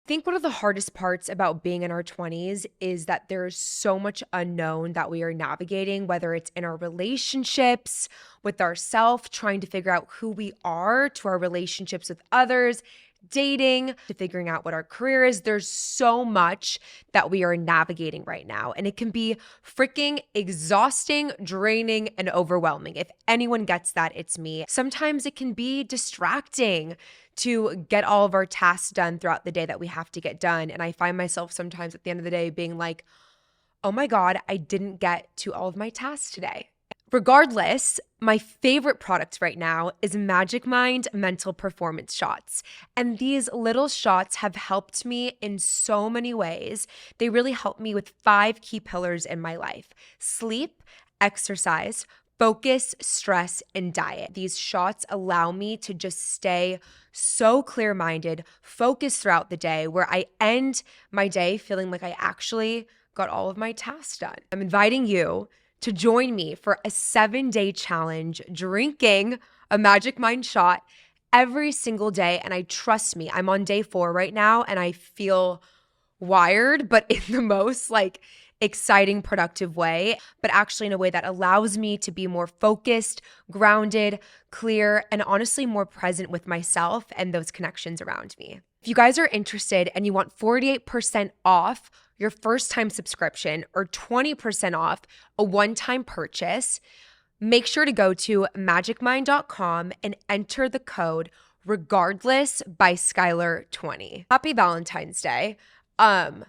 think one of the hardest parts about being in our 20s is that there's so much unknown that we are navigating, whether it's in our relationships with ourselves, trying to figure out who we are, to our relationships with others, dating, to figuring out what our career is. There's so much that we are navigating right now, and it can be freaking exhausting, draining, and overwhelming. If anyone gets that, it's me. Sometimes it can be distracting to get all of our tasks done throughout the day that we have to get done. And I find myself sometimes at the end of the day being like, oh my God, I didn't get to all of my tasks today. Regardless, my favorite product right now is Magic Mind Mental Performance Shots. And these little shots have helped me in so many ways. They really help me with 5 key pillars in my life: sleep, exercise, focus, stress, and diet. These shots allow me to just stay so clear-minded, focused throughout the day, where I end my day feeling like I actually got all of my tasks done. I'm inviting you to join me for a 7-day challenge drinking a Magic Mind shot every single day. And trust me, I'm on day 4 right now and I feel wired, but in the most exciting, productive way, but actually in a way that allows me to be more focused, grounded, clear, and honestly more present with myself and those connections around me. If you guys are interested and you want 48% off your first time subscription or 20% off a one-time purchase, make sure to go to magicmind.com and enter the code regardless by Skylar20. Happy Valentine's Day. I'm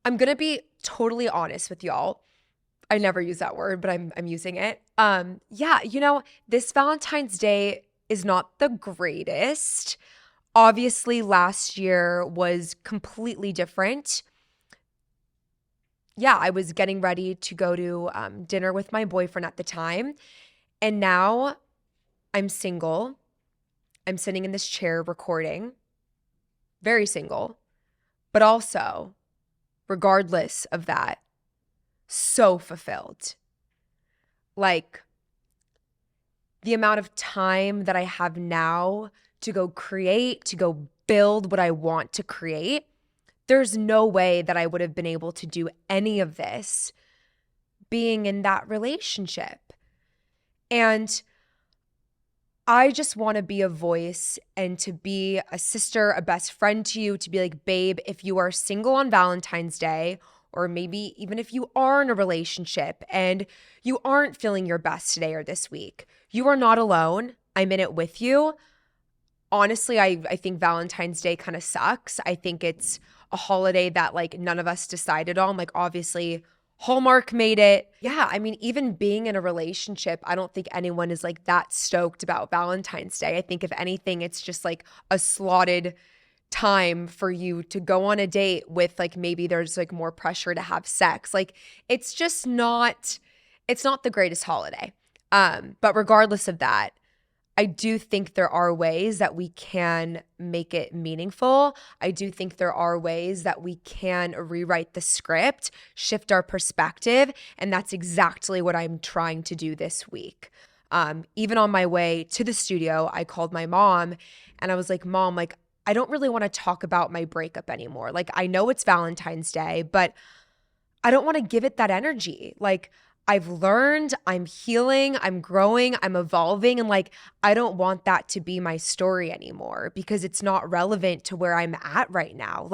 going to be totally honest with y'all. I never use that word, but I'm using it. This Valentine's Day is not the greatest. Obviously, last year was completely different. Yeah, I was getting ready to go to dinner with my boyfriend at the time. And now I'm single. I'm sitting in this chair recording. Very single. But also, regardless of that, so fulfilled. Like, the amount of time that I have now to go create, to go build what I want to create, there's no way that I would have been able to do any of this being in that relationship. And I just want to be a voice and to be a sister, a best friend to you, to be like, babe, if you are single on Valentine's Day, or maybe even if you are in a relationship and you aren't feeling your best today or this week, you are not alone. I'm in it with you. Honestly, I think Valentine's Day kind of sucks. I think it's a holiday that none of us decided on. Obviously, Hallmark made it. Yeah, I mean, even being in a relationship, I don't think anyone is that stoked about Valentine's Day. I think if anything, it's just a slotted time for you to go on a date with maybe there's more pressure to have sex. It's just not, it's not the greatest holiday. But regardless of that, I do think there are ways that we can make it meaningful. I do think there are ways that we can rewrite the script, shift our perspective, and that's exactly what I'm trying to do this week. Even on my way to the studio, I called my mom and I was like, Mom, I don't really want to talk about my breakup anymore. I know it's Valentine's Day, but I don't want to give it that energy. I've learned, I'm healing, I'm growing, I'm evolving, and I don't want that to be my story anymore because it's not relevant to where I'm at right now.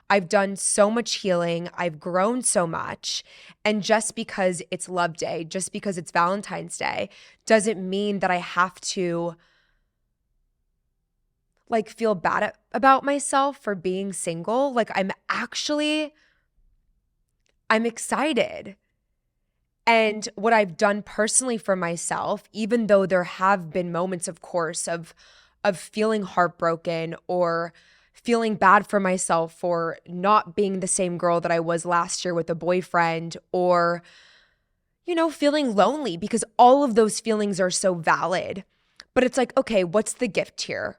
I've done so much healing, I've grown so much, and just because it's Love Day, just because it's Valentine's Day, doesn't mean that I have to feel bad about myself for being single. I'm excited. And what I've done personally for myself, even though there have been moments, of course, of feeling heartbroken or feeling bad for myself for not being the same girl that I was last year with a boyfriend, or, feeling lonely, because all of those feelings are so valid. But it's okay, what's the gift here?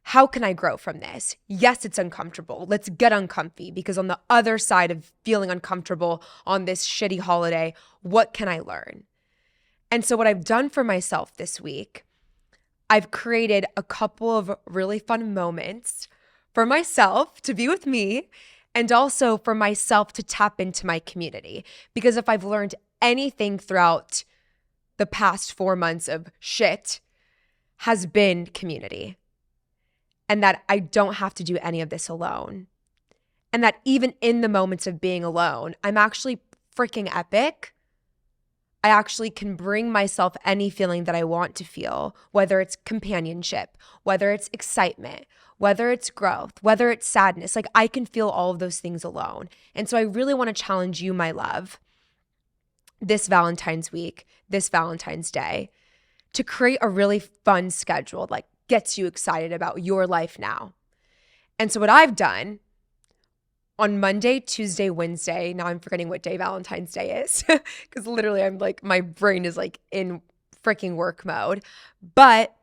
How can I grow from this? Yes, it's uncomfortable. Let's get uncomfy, because on the other side of feeling uncomfortable on this shitty holiday, what can I learn? And so what I've done for myself this week, I've created a couple of really fun moments for myself to be with me and also for myself to tap into my community. Because if I've learned anything throughout the past 4 months of shit, has been community. And that I don't have to do any of this alone. And that even in the moments of being alone, I'm actually freaking epic. I actually can bring myself any feeling that I want to feel, whether it's companionship, whether it's excitement, whether it's growth, whether it's sadness. Like I can feel all of those things alone. And so I really want to challenge you, my love, this Valentine's week, this Valentine's Day, to create a really fun schedule, like gets you excited about your life now. And so what I've done on Monday, Tuesday, Wednesday, now I'm forgetting what day Valentine's Day is because literally I'm like, my brain is like in freaking work mode. But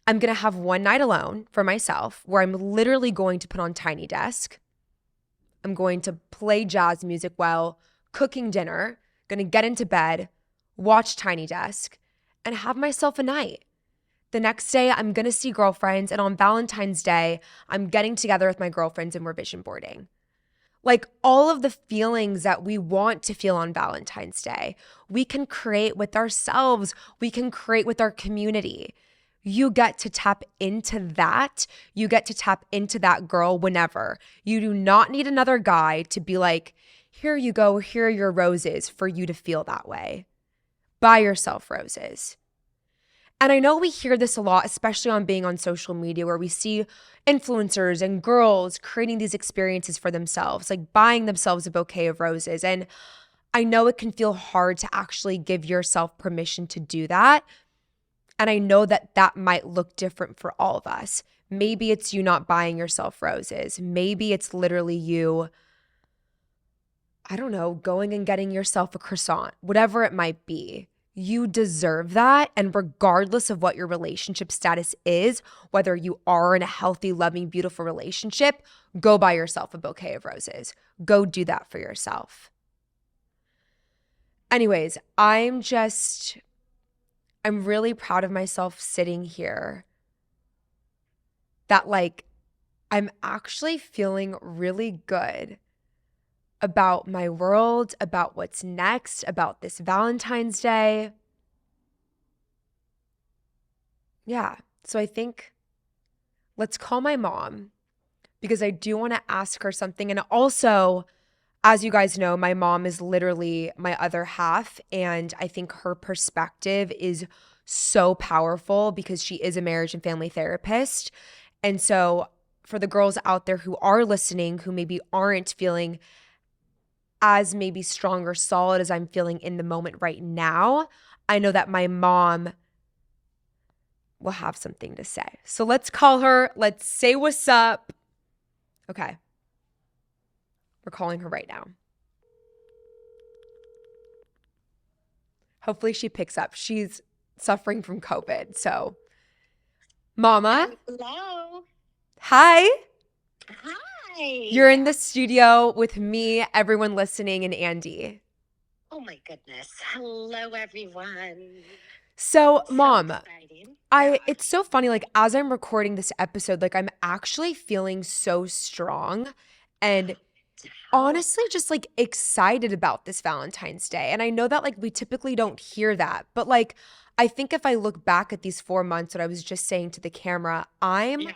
I'm going to have one night alone for myself where I'm literally going to put on Tiny Desk. I'm going to play jazz music while cooking dinner, going to get into bed, watch Tiny Desk, and have myself a night. The next day, I'm going to see girlfriends. And on Valentine's Day, I'm getting together with my girlfriends and we're vision boarding. Like all of the feelings that we want to feel on Valentine's Day, we can create with ourselves. We can create with our community. You get to tap into that. You get to tap into that girl whenever. You do not need another guy to be like, here you go, here are your roses for you to feel that way. Buy yourself roses. And I know we hear this a lot, especially on being on social media, where we see influencers and girls creating these experiences for themselves, like buying themselves a bouquet of roses. And I know it can feel hard to actually give yourself permission to do that. And I know that that might look different for all of us. Maybe it's you not buying yourself roses. Maybe it's literally you, I don't know, going and getting yourself a croissant, whatever it might be. You deserve that. And regardless of what your relationship status is, whether you are in a healthy, loving, beautiful relationship, go buy yourself a bouquet of roses. Go do that for yourself. Anyways, I'm really proud of myself sitting here that like I'm actually feeling really good about my world, about what's next, about this Valentine's Day. Yeah. So I think let's call my mom because I do want to ask her something. And also, as you guys know, my mom is literally my other half. And I think her perspective is so powerful because she is a marriage and family therapist. And so, for the girls out there who are listening, who maybe aren't feeling as maybe strong or solid as I'm feeling in the moment right now, I know that my mom will have something to say. So let's call her. Let's say what's up. Okay. We're calling her right now. Hopefully she picks up. She's suffering from COVID. So, Mama. Hello. Hi. Hi. You're in the studio with me, everyone listening, and Andy. Oh my goodness. Hello, everyone. So, Mom, Exciting. Yeah. it's so funny, like as I'm recording this episode, like I'm actually feeling so strong and honestly just like excited about this Valentine's Day. And I know that like we typically don't hear that, but like I think if I look back at these 4 months, what I was just saying to the camera, I'm Yeah.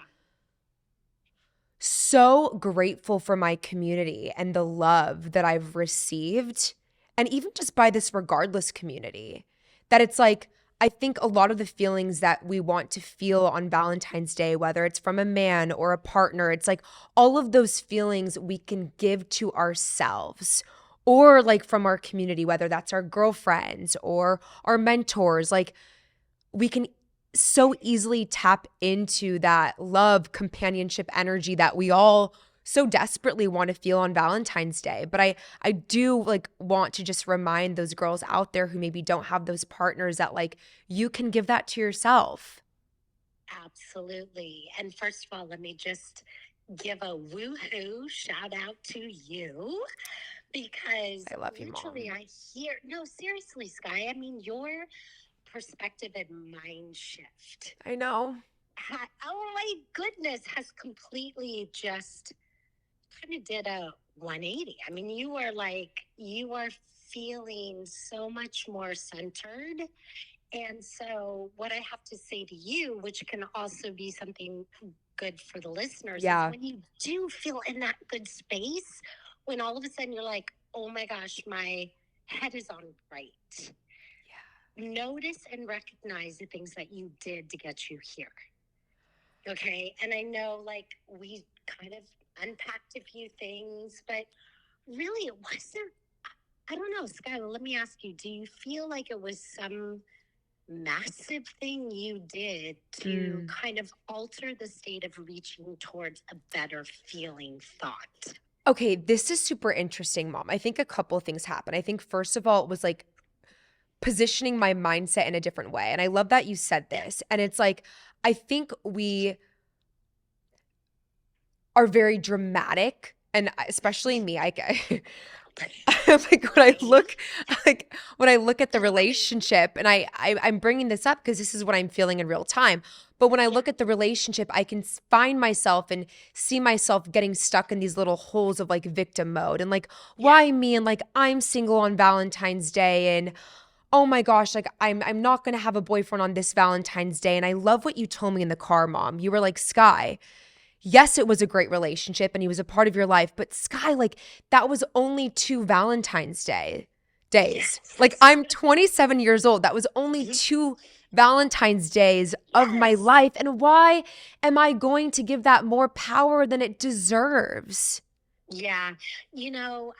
so grateful for my community and the love that I've received. And even just by this regardless community, that it's like, I think a lot of the feelings that we want to feel on Valentine's Day, whether it's from a man or a partner, it's like all of those feelings we can give to ourselves or like from our community, whether that's our girlfriends or our mentors, like we can so easily tap into that love, companionship energy that we all so desperately want to feel on Valentine's Day. But I do like want to just remind those girls out there who maybe don't have those partners that like you can give that to yourself. Absolutely. And first of all, let me just give a woohoo shout out to you because I love you, literally Mom. I hear, no, seriously, Sky, I mean, your perspective and mind shift I know. oh my goodness, has completely just kind of did a 180. I mean, you are feeling so much more centered. And so, what I have to say to you, which can also be something good for the listeners, is Yeah. when you do feel in that good space, when all of a sudden you're like, oh my gosh, my head is on right. Notice and recognize the things that you did to get you here. Okay. And I know like we kind of unpacked a few things, but really it wasn't. I don't know, Skylar, let me ask you, do you feel like it was some massive thing you did to Mm. kind of alter the state of reaching towards a better feeling thought? Okay, this is super interesting, Mom. I think a couple things happened. I think first of all, it was like positioning my mindset in a different way. And I love that you said Yeah. this. And it's like, I think we are very dramatic, and especially me. Like Okay. when I look at the Okay. relationship, and I'm bringing this up because this is what I'm feeling in real time. But when I Yeah. look at the relationship, I can find myself and see myself getting stuck in these little holes of like victim mode and like, Yeah. why me? And like, I'm single on Valentine's Day, and oh my gosh, like I'm not gonna have a boyfriend on this Valentine's Day. And I love what you told me in the car, Mom. You were like, Sky, yes, it was a great relationship and he was a part of your life, but Sky, like that was only 2 Valentine's days. Like Yes. I'm 27 years old. That was only Mhm. 2 Valentine's days of my Yes. life. And why am I going to give that more power than it deserves? Yeah. You know,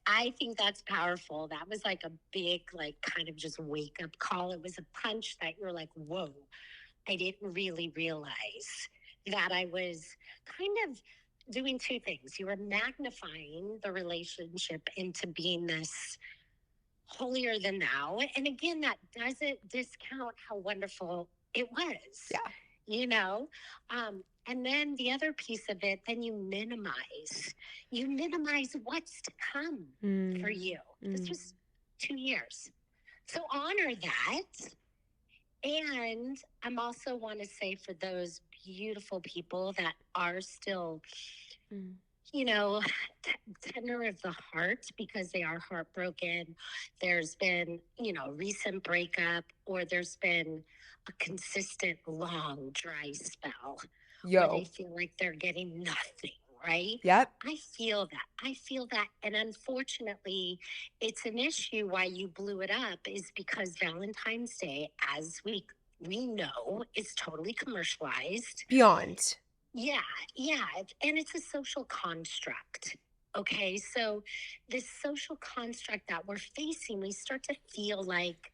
I think that's powerful. That was like a big, like, kind of just wake up call. It was a punch that you're like, whoa, I didn't really realize that I was kind of doing two things. You were magnifying the relationship into being this holier than thou. And again, that doesn't discount how wonderful it was, Yeah. you know? And then the other piece of it, then you minimize what's to come for Mm, you. This mm, was 2 years. So honor that. And I'm also want to say for those beautiful people that are still, mm, you know, tender of the heart because they are heartbroken. There's been, recent breakup, or there's been a consistent long dry spell where they yo. feel like they're getting nothing, right? Yep. I feel that. I feel that. And unfortunately, it's an issue why you blew it up is because Valentine's Day, as we know, is totally commercialized. Beyond. Yeah, yeah. And it's a social construct. Okay. So, this social construct that we're facing, we start to feel like,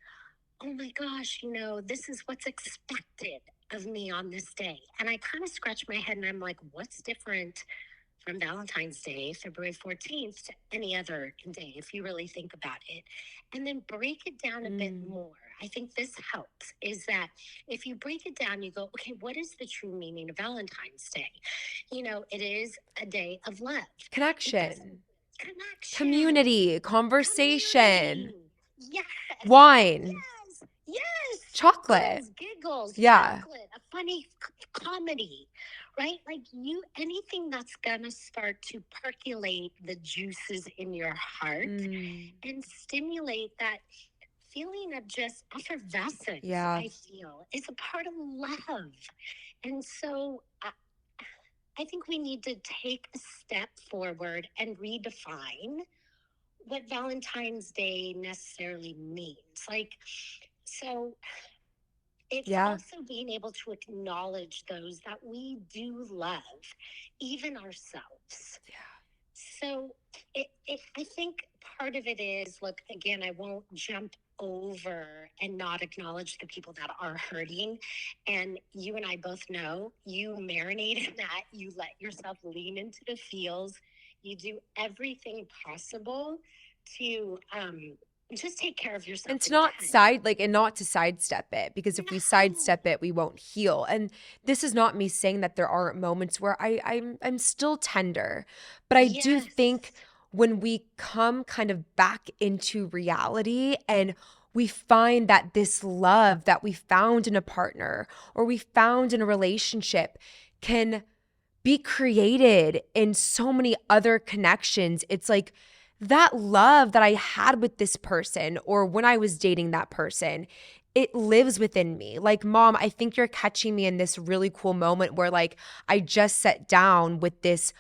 oh my gosh, this is what's expected of me on this day. And I kind of scratch my head and I'm like, what's different from Valentine's Day, February 14th, to any other day, if you really think about it? And then break it down a bit Mm. more. I think this helps is that if you break it down, you go, okay, what is the true meaning of Valentine's Day? It is a day of love. It doesn't Connection. connection, Community. Conversation. community. Yes, Wine. yes, yes. Chocolate. Giggles, giggles, Yeah. chocolate, a funny comedy, right? Like anything that's gonna start to percolate the juices in your heart Mm. and stimulate that feeling of just effervescence, Yeah. I feel, is a part of love. And so I think we need to take a step forward and redefine what Valentine's Day necessarily means. Like, so it's Yeah. also being able to acknowledge those that we do love, even ourselves. So I think part of it is, look, again, I won't jump over and not acknowledge the people that are hurting. And you and I both know you marinate in that. You let yourself lean into the feels. You do everything possible to just take care of And yourself to and not tend. and not to sidestep it, because if we No. sidestep it, we won't heal. And this is not me saying that there aren't moments where I'm still tender, but I do Yes. think when we come kind of back into reality and we find that this love that we found in a partner or we found in a relationship can be created in so many other connections. It's like that love that I had with this person or when I was dating that person, it lives within me. Like, Mom, I think you're catching me in this really cool moment where, like, I just sat down with this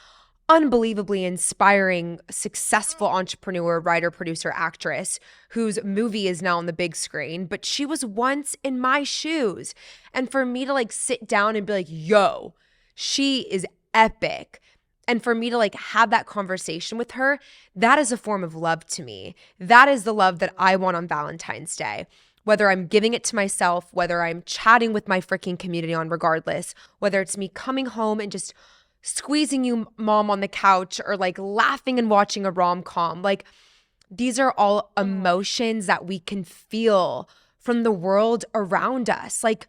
unbelievably inspiring, successful entrepreneur, writer, producer, actress whose movie is now on the big screen, but she was once in my shoes. And for me to like sit down and be like, yo, she is epic. And for me to like have that conversation with her, that is a form of love to me. That is the love that I want on Valentine's Day. Whether I'm giving it to myself, whether I'm chatting with my freaking community on regardless, whether it's me coming home and just squeezing you, Mom, on the couch or like laughing and watching a rom-com. Like, these are all emotions that we can feel from the world around us. Like,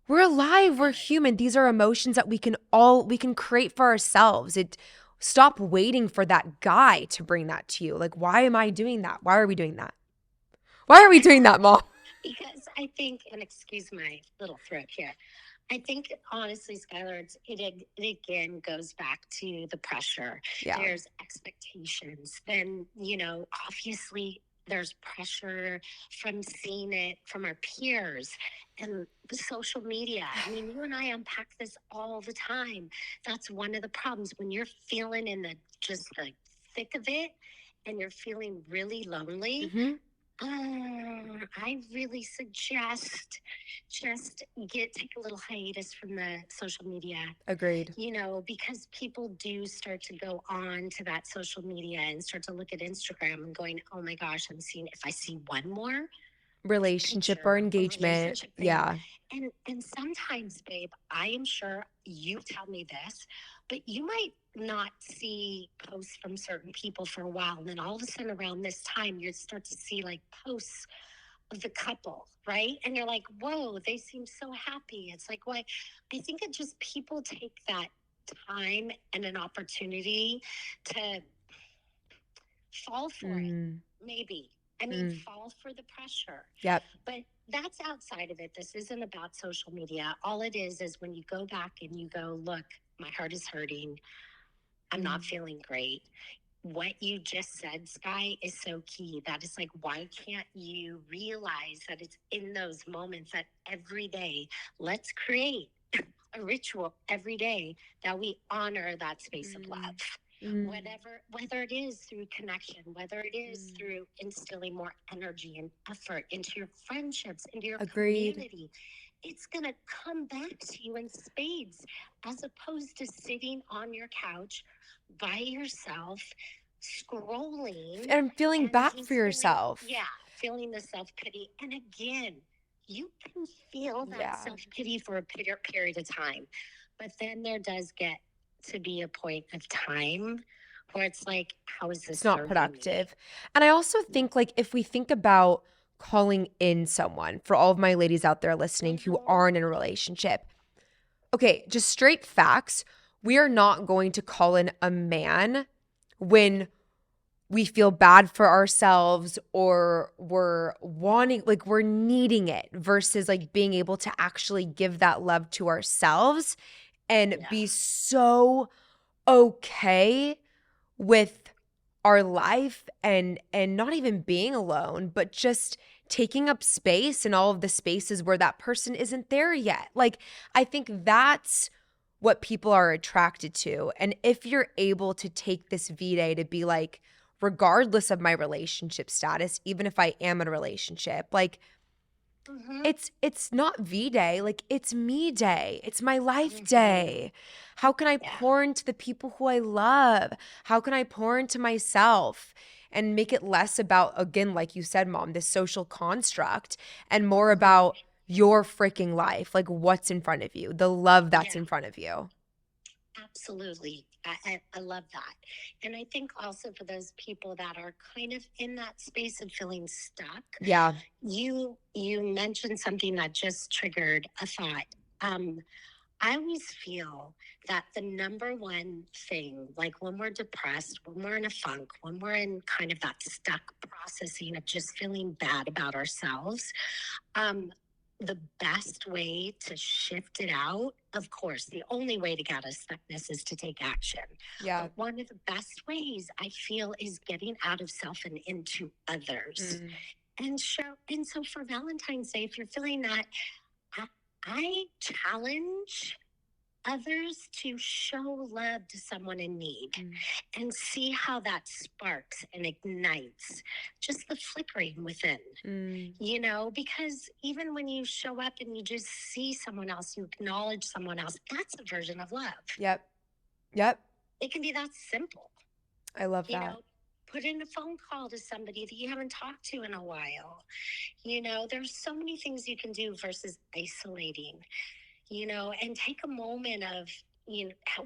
we're alive, we're human. These are emotions that we can create for ourselves. Stop waiting for that guy to bring that to you. Like, why am I doing that? Why are we doing that? Why are we doing that, Mom? Because I think, and excuse my little throat here, I think honestly, Skylar, it again goes back to the pressure. Yeah. There's expectations. Then, obviously there's pressure from seeing it from our peers and the social media. I mean, you and I unpack this all the time. That's one of the problems when you're feeling in the thick of it and you're feeling really lonely. Mm-hmm. I really suggest just take a little hiatus from the social media. Agreed. Because people do start to go on to that social media and start to look at Instagram and going, oh my gosh, if I see one more Relationship picture or or engagement. relationship thing. Yeah. And sometimes, babe, I am sure you tell me this, but you might not see posts from certain people for a while. And then all of a sudden around this time, you start to see like posts of the couple, right? And you're like, whoa, they seem so happy. It's like, why? I think it just people take that time and an opportunity to fall for it, maybe. I mean, fall for the pressure. Yep. But that's outside of it. This isn't about social media. All it is when you go back and you go, look, my heart is hurting. I'm not feeling great. What you just said, Sky, is so key. That is like, why can't you realize that it's in those moments that every day, let's create a ritual every day that we honor that space of love. Whether it is through connection, whether it is through instilling more energy and effort into your friendships, into your community, it's going to come back to you in spades, as opposed to sitting on your couch by yourself, scrolling And feeling bad for yourself. Feeling the self-pity. And again, you can feel that self-pity for a period of time, but then there does get to be a point of time where it's like, how is this It's not serving productive. me? And I also think, like, if we think about calling in someone, for all of my ladies out there listening who aren't in a relationship, okay, just straight facts, we are not going to call in a man when we feel bad for ourselves or we're wanting, like, we're needing it, versus like being able to actually give that love to ourselves and be so okay with our life and not even being alone, but just taking up space in all of the spaces where that person isn't there yet. Like, I think that's what people are attracted to. And if you're able to take this vday to be like, regardless of my relationship status, even if I am in a relationship, like, it's not vday, like, it's me day. It's my life day. How can I pour into the people who I love? How can I pour into myself and make it less about, again, like you said, Mom, this social construct, and more about your freaking life, like what's in front of you, the love that's in front of you. Absolutely. I love that. And I think also for those people that are kind of in that space of feeling stuck. Yeah. You mentioned something that just triggered a thought. I always feel that the number one thing, like when we're depressed, when we're in a funk, when we're in kind of that stuck processing of just feeling bad about ourselves, um, the best way to shift it out, of course, the only way to get us stuckness is to take action. Yeah. But one of the best ways I feel is getting out of self and into others. And so for Valentine's Day, if you're feeling that, I, I challenge others to show love to someone in need and see how that sparks and ignites just the flickering within, because even when you show up and you just see someone else, you acknowledge someone else, that's a version of love. Yep. Yep. It can be that simple. I love that. Put in a phone call to somebody that you haven't talked to in a while. There's so many things you can do versus isolating, and take a moment of,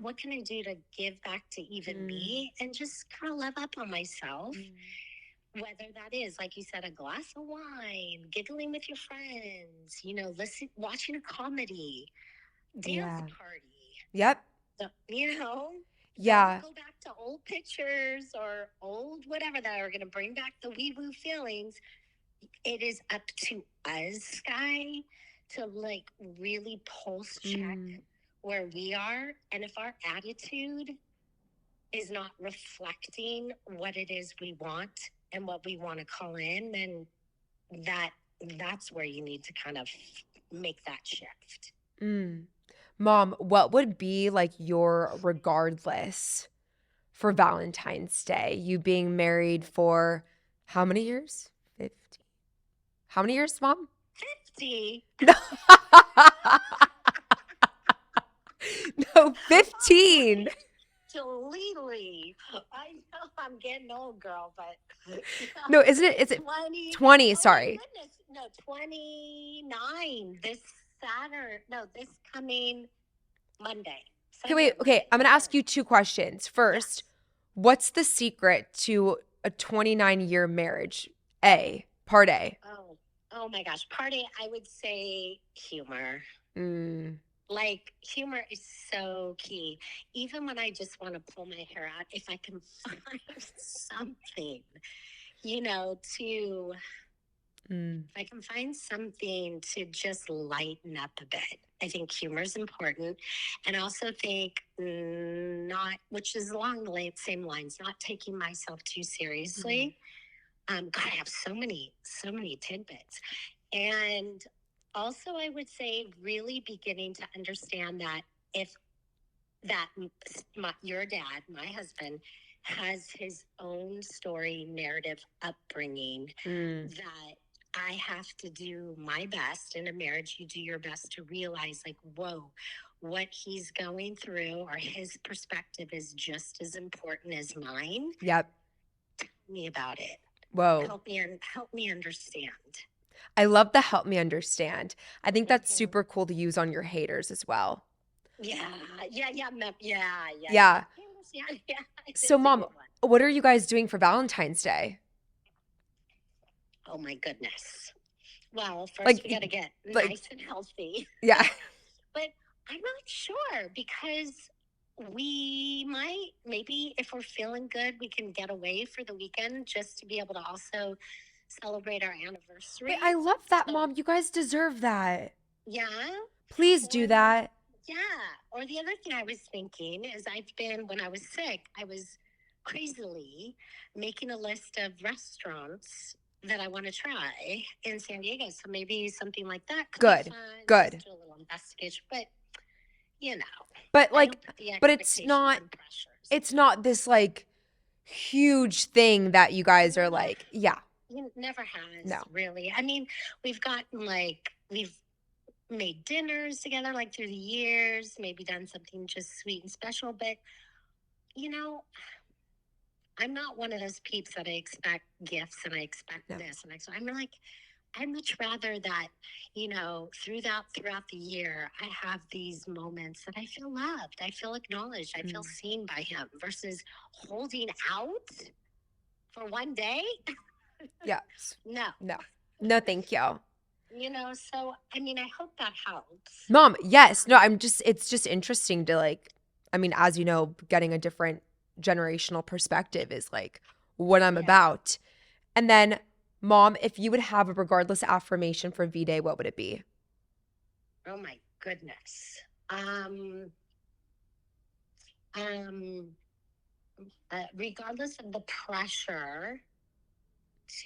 what can I do to give back to even me and just kind of love up on myself. Whether that is, like you said, a glass of wine, giggling with your friends, watching a comedy, dance party. Yep. Don't go back to old pictures or old whatever that are going to bring back the wee woo feelings. It is up to us, Sky, to really pulse check where we are. And if our attitude is not reflecting what it is we want and what we want to call in, then that's where you need to kind of make that shift. Mom, what would be like your regardless for Valentine's Day? You being married for how many years? 50. How many years, Mom? 50. No, 15. Completely. I know I'm getting old, girl, but no, isn't it? Is it 20? Sorry. My goodness. No, 29 this Saturday. No, this coming Monday. Okay, wait. Okay, I'm going to ask you two questions. First, what's the secret to a 29-year marriage? Part A. Oh my gosh. Part A, I would say humor. Humor is so key. Even when I just want to pull my hair out, if I can find something, I can find something to just lighten up a bit. I think humor is important. And I also think which is along the same lines, not taking myself too seriously. God, I have so many tidbits. And also, I would say really beginning to understand that your dad, my husband, has his own story, narrative, upbringing that I have to do my best in a marriage. You do your best to realize, whoa, what he's going through or his perspective is just as important as mine. Yep. Tell me about it. Whoa. Help me understand. I love the help me understand. I think that's super cool to use on your haters as well. Yeah. So, Mom, what are you guys doing for Valentine's Day? Oh, my goodness. Well, first we got to get nice and healthy. Yeah. But I'm not sure because we might, maybe if we're feeling good, we can get away for the weekend just to be able to also celebrate our anniversary. Wait, I love that, Mom. You guys deserve that. Yeah. Please do that. Yeah. Or the other thing I was thinking is when I was sick, I was crazily making a list of restaurants that I want to try in San Diego. So maybe something like that could be fun. Good. Just do a little investigation, but But but it's not this huge thing that you guys are It never has really. I mean, we've gotten we've made dinners together through the years, maybe done something just sweet and special, but I'm not one of those peeps that I expect gifts and I expect this and I'd much rather that, throughout the year, I have these moments that I feel loved, I feel acknowledged, I feel seen by him versus holding out for one day. Yes. No. No, thank you. You know, so I mean, I hope that helps. Mom, yes. No, it's just interesting to like, I mean, as you know, getting a different generational perspective is like what I'm about. And then, Mom, if you would have a regardless affirmation for V-Day, what would it be? Oh my goodness. Um, Regardless of the pressure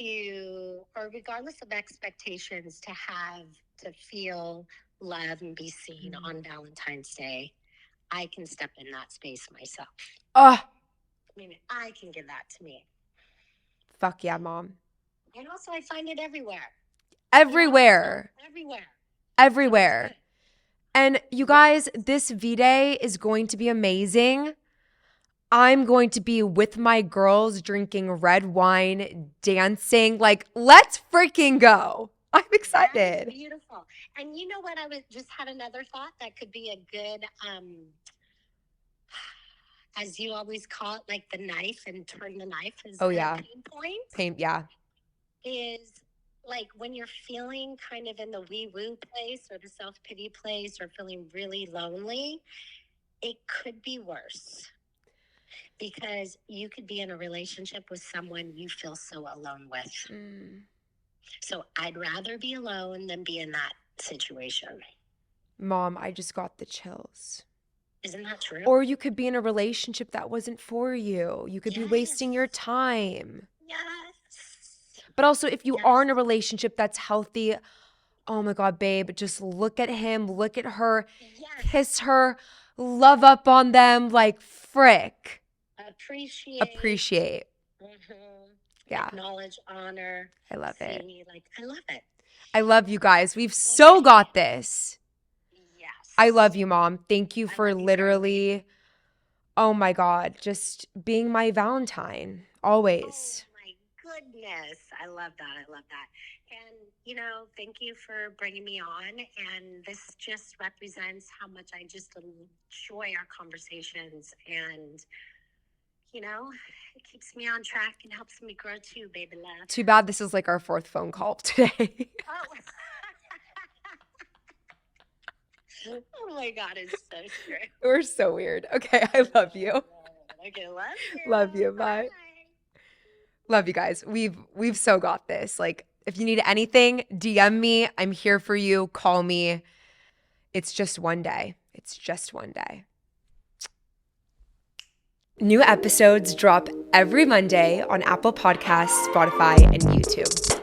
or regardless of expectations to feel love and be seen on Valentine's Day, I can step in that space myself. Oh, I mean, I can give that to me. fuck yeah, Mom. And also, I find it everywhere. Everywhere. You know, everywhere. Everywhere. So and you guys, this V-Day is going to be amazing. I'm going to be with my girls drinking red wine, dancing. Like, let's freaking go. I'm excited. That is beautiful. And you know what? I just had another thought that could be a good, as you always call it, like the knife and turn the knife is pain point. Yeah. Is like when you're feeling kind of in the wee woo place or the self pity place or feeling really lonely, it could be worse. Because you could be in a relationship with someone you feel so alone with. So I'd rather be alone than be in that situation. Mom, I just got the chills. Isn't that true? Or you could be in a relationship that wasn't for you. You could be wasting your time. Yes. But also, if you are in a relationship that's healthy, oh my God, babe, just look at him, look at her, kiss her, love up on them like frick. Appreciate. Yeah. Acknowledge, honor. I love it. I love it. I love you guys. We've so got this. Yes. I love you, Mom. Thank you for literally, oh my God, just being my Valentine always. Oh my goodness. I love that. I love that. And, you know, thank you for bringing me on. And this just represents how much I just enjoy our conversations. And, you know, it keeps me on track and helps me grow too, baby love. Too bad this is like our 4th phone call today. Oh my God, it's so true. We're so weird. Okay, I love you. Okay, love you. Love you. Bye. Love you guys. We've so got this. Like, if you need anything, DM me. I'm here for you. Call me. It's just one day. It's just one day. New episodes drop every Monday on Apple Podcasts, Spotify, and YouTube.